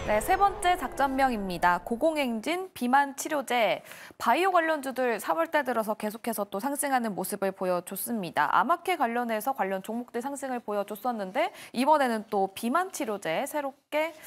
네, 세 번째 작전명입니다. 고공행진, 비만 치료제, 바이오 관련주들 3월달 들어서 계속해서 또 상승하는 모습을 보여줬습니다. 아마케 관련해서 관련 종목들 상승을 보여줬었는데 이번에는 또 비만 치료제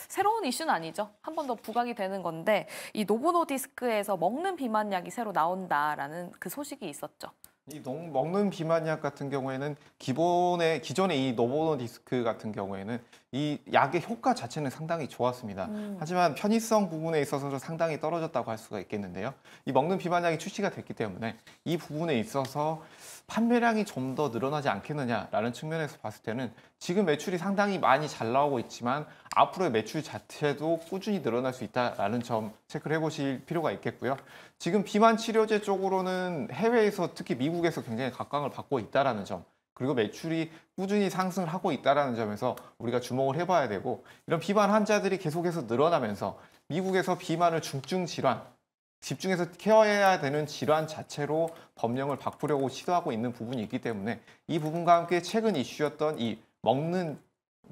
새로운 이슈는 아니죠. 한 번 더 부각이 되는 건데 이 노보노디스크에서 먹는 비만약이 새로 나온다라는 그 소식이 있었죠. 이 먹는 비만약 같은 경우에는 기존의 이 노보노디스크 같은 경우에는 이 약의 효과 자체는 상당히 좋았습니다. 하지만 편의성 부분에 있어서는 상당히 떨어졌다고 할 수가 있겠는데요. 이 먹는 비만약이 출시가 됐기 때문에 이 부분에 있어서 판매량이 좀 더 늘어나지 않겠느냐라는 측면에서 봤을 때는 지금 매출이 상당히 많이 잘 나오고 있지만 앞으로의 매출 자체도 꾸준히 늘어날 수 있다라는 점 체크를 해보실 필요가 있겠고요. 지금 비만 치료제 쪽으로는 해외에서 특히 미국에서 굉장히 각광을 받고 있다라는 점, 그리고 매출이 꾸준히 상승을 하고 있다는 점에서 우리가 주목을 해봐야 되고, 이런 비만 환자들이 계속해서 늘어나면서 미국에서 비만을 중증 질환, 집중해서 케어해야 되는 질환 자체로 법령을 바꾸려고 시도하고 있는 부분이 있기 때문에 이 부분과 함께 최근 이슈였던 이 먹는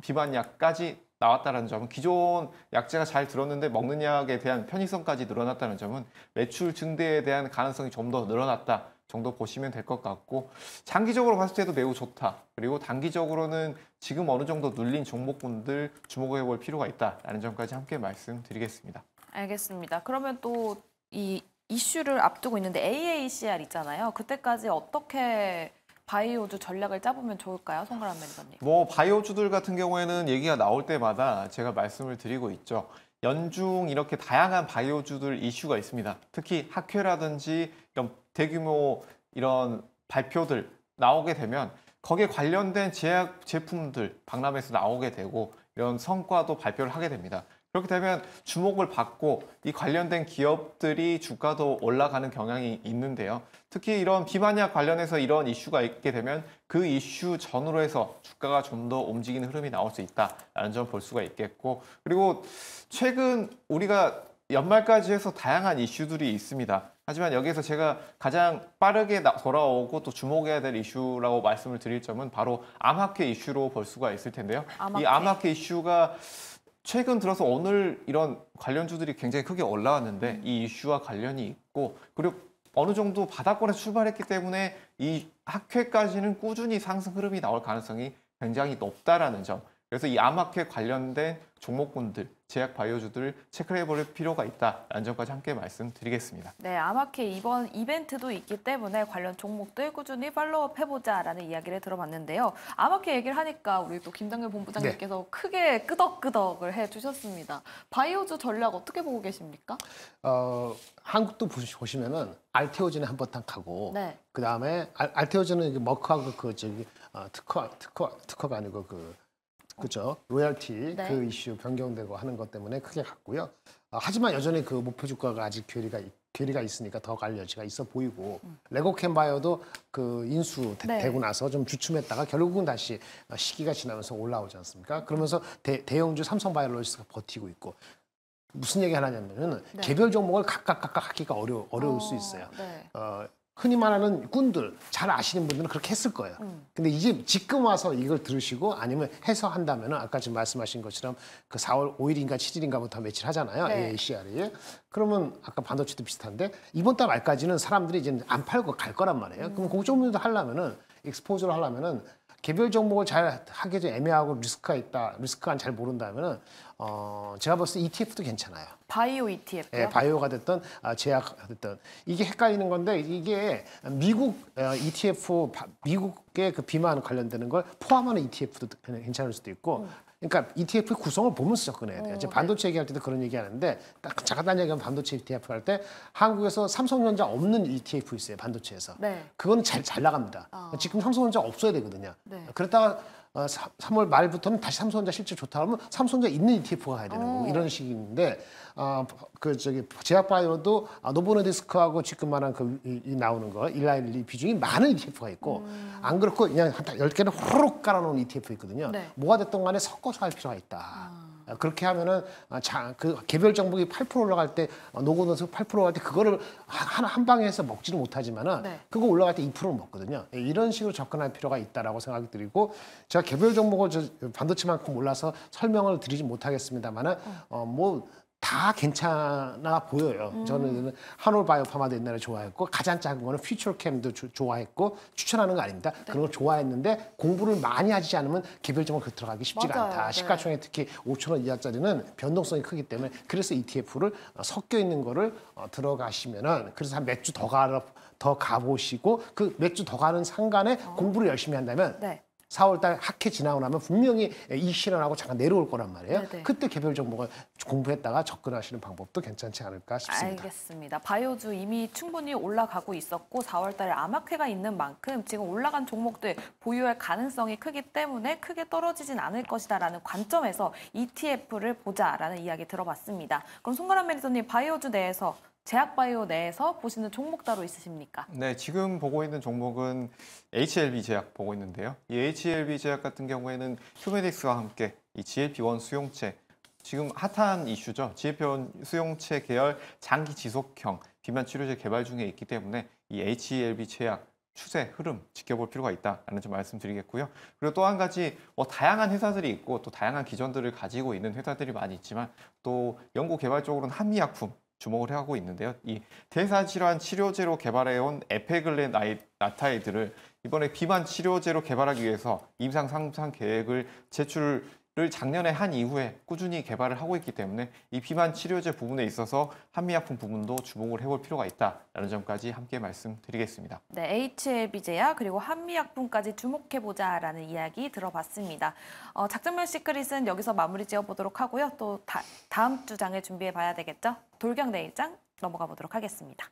비만약까지 나왔다는 점은, 기존 약제가 잘 들었는데 먹는 약에 대한 편의성까지 늘어났다는 점은 매출 증대에 대한 가능성이 좀 더 늘어났다 정도 보시면 될 것 같고, 장기적으로 봤을 때도 매우 좋다. 그리고 단기적으로는 지금 어느 정도 눌린 종목군들 주목해 볼 필요가 있다라는 점까지 함께 말씀드리겠습니다. 알겠습니다. 그러면 또 이 이슈를 앞두고 있는데 AACR 있잖아요. 그때까지 어떻게 바이오주 전략을 짜보면 좋을까요? 송가람 매니저님. 바이오주들 같은 경우에는 얘기가 나올 때마다 제가 말씀을 드리고 있죠. 연중 이렇게 다양한 바이오주들 이슈가 있습니다. 특히 학회라든지 이런 대규모 이런 발표들 나오게 되면 거기에 관련된 제약 제품들 박람회에서 나오게 되고 이런 성과도 발표를 하게 됩니다. 그렇게 되면 주목을 받고 이 관련된 기업들이 주가도 올라가는 경향이 있는데요. 특히 이런 비만약 관련해서 이런 이슈가 있게 되면 그 이슈 전후로 해서 주가가 좀 더 움직이는 흐름이 나올 수 있다라는 점 볼 수가 있겠고, 그리고 최근 우리가 연말까지 해서 다양한 이슈들이 있습니다. 하지만 여기에서 제가 가장 빠르게 돌아오고 또 주목해야 될 이슈라고 말씀을 드릴 점은 바로 암학회 이슈로 볼 수가 있을 텐데요. 이 암학회 이슈가 최근 들어서 오늘 이런 관련주들이 굉장히 크게 올라왔는데 이 이슈와 관련이 있고, 그리고 어느 정도 바닥권에서 출발했기 때문에 이 학회까지는 꾸준히 상승 흐름이 나올 가능성이 굉장히 높다라는 점. 그래서 이 암학회 관련된 종목군들, 제약 바이오주들 체크를 해볼 필요가 있다라는 점까지 함께 말씀드리겠습니다. 네, 아마케 이번 이벤트도 있기 때문에 관련 종목들 꾸준히 팔로우업 해보자라는 이야기를 들어봤는데요. 아마케 얘기를 하니까 우리 또 김정일 본부장님께서 크게 끄덕끄덕을 해주셨습니다. 바이오주 전략 어떻게 보고 계십니까? 한국도 보시면은 알테오젠에 한바탕하고 네. 그 다음에 알테오젠은 머크하고 특허가 아니고 그죠, 로열티 네. 그 이슈 변경되고 하는 것 때문에 크게 갔고요. 하지만 여전히 그 목표 주가가 아직 괴리가 있으니까 더 갈 여지가 있어 보이고, 레고캔바이오도 그 되고 나서 좀 주춤했다가 결국은 다시 시기가 지나면서 올라오지 않습니까? 그러면서 대형주 삼성바이오로직스가 버티고 있고, 무슨 얘기 하냐면은 개별 종목을 각각 하기가 어려울 수 있어요. 네. 흔히 말하는 꾼들, 잘 아시는 분들은 그렇게 했을 거예요. 근데 이제 지금 와서 이걸 들으시고 아니면 해서 한다면은 아까 지금 말씀하신 것처럼 그 4월 5일인가 7일인가부터 매칠 하잖아요. 네. AACR이. 그러면 아까 반도체도 비슷한데 이번 달 말까지는 사람들이 이제 안 팔고 갈 거란 말이에요. 그럼 그 정도 하려면은 익스포즈를 하려면은 개별 종목을 잘 하기 좀 애매하고 리스크가 잘 모른다면은 제가 봤을 때 ETF도 괜찮아요. 바이오 ETF요? 예, 바이오가 됐든 제약 됐든 이게 헷갈리는 건데, 이게 미국 ETF, 미국의 그 비만 관련되는 걸 포함하는 ETF도 괜찮을 수도 있고, 그러니까 ETF 구성을 보면서 접근해야 돼요. 반도체 얘기할 때도 그런 얘기하는데, 딱 잠깐 얘기하면 반도체 ETF 할 때 한국에서 삼성전자 없는 ETF 있어요, 반도체에서. 네. 그건 잘 나갑니다. 지금 삼성전자 없어야 되거든요. 네. 그러다가 3월 말부터는 다시 삼성전자 실제 좋다 하면 삼성전자 있는 ETF가 가야 되는 거고, 이런 식인데, 제약바이오도 노보노디스크하고 지금 말한 이 나오는 거 112 비중이 많은 ETF가 있고, 안 그렇고 그냥 한 10개를 호로록 깔아놓은 ETF 있거든요. 네. 뭐가 됐든 간에 섞어서 할 필요가 있다. 그렇게 하면은 그 개별 종목이 8% 올라갈 때 노고노수 8% 올라갈 때 그거를 한 방에 해서 먹지는 못하지만은 네. 그거 올라갈 때 2%를 먹거든요. 이런 식으로 접근할 필요가 있다라고 생각이 드리고 제가 개별 종목을 반도체만큼 몰라서 설명을 드리지 못하겠습니다만은 뭐 다 괜찮아 보여요. 저는 한올바이오파마도 옛날에 좋아했고 가장 작은 거는 퓨처캠도 좋아했고 추천하는 거 아닙니다. 그런 걸 좋아했는데 공부를 많이 하지 않으면 개별적으로 들어가기 쉽지가 맞아요. 않다. 네. 시가총액 특히 5천 원 이하짜리는 변동성이 크기 때문에 그래서 ETF를 섞여 있는 거를 들어가시면은 그래서 한 몇 주 더 가보시고 그 몇 주 더 가는 상간에 공부를 열심히 한다면 네. 4월달 학회 지나고 나면 분명히 이익 실현하고 잠깐 내려올 거란 말이에요. 네네. 그때 개별 종목을 공부했다가 접근하시는 방법도 괜찮지 않을까 싶습니다. 알겠습니다. 바이오주 이미 충분히 올라가고 있었고 4월 달에 암학회가 있는 만큼 지금 올라간 종목들 보유할 가능성이 크기 때문에 크게 떨어지진 않을 것이다라는 관점에서 ETF를 보자라는 이야기 들어봤습니다. 그럼 송가람 매니저님 바이오주 내에서 제약바이오 내에서 보시는 종목 따로 있으십니까? 네, 지금 보고 있는 종목은 HLB 제약 보고 있는데요. 이 HLB 제약 같은 경우에는 휴메딕스와 함께 이 GLP-1 수용체, 지금 핫한 이슈죠. GLP-1 수용체 계열 장기 지속형 비만 치료제 개발 중에 있기 때문에 이 HLB 제약 추세, 흐름 지켜볼 필요가 있다라는 점 말씀드리겠고요. 그리고 또 한 가지 다양한 회사들이 있고 또 다양한 기전들을 가지고 있는 회사들이 많이 있지만 또 연구 개발 쪽으로는 한미약품 주목을 하고 있는데요. 이 대사질환 치료제로 개발해온 에페글레나타이드를 이번에 비만 치료제로 개발하기 위해서 임상 3상 계획을 제출을 작년에 한 이후에 꾸준히 개발을 하고 있기 때문에 이 비만 치료제 부분에 있어서 한미약품 부분도 주목을 해볼 필요가 있다라는 점까지 함께 말씀드리겠습니다. 네, HLB제약 그리고 한미약품까지 주목해보자라는 이야기 들어봤습니다. 작전면 시크릿은 여기서 마무리 지어보도록 하고요. 또 다음 주 장을 준비해봐야 되겠죠? 돌격 내일장 넘어가 보도록 하겠습니다.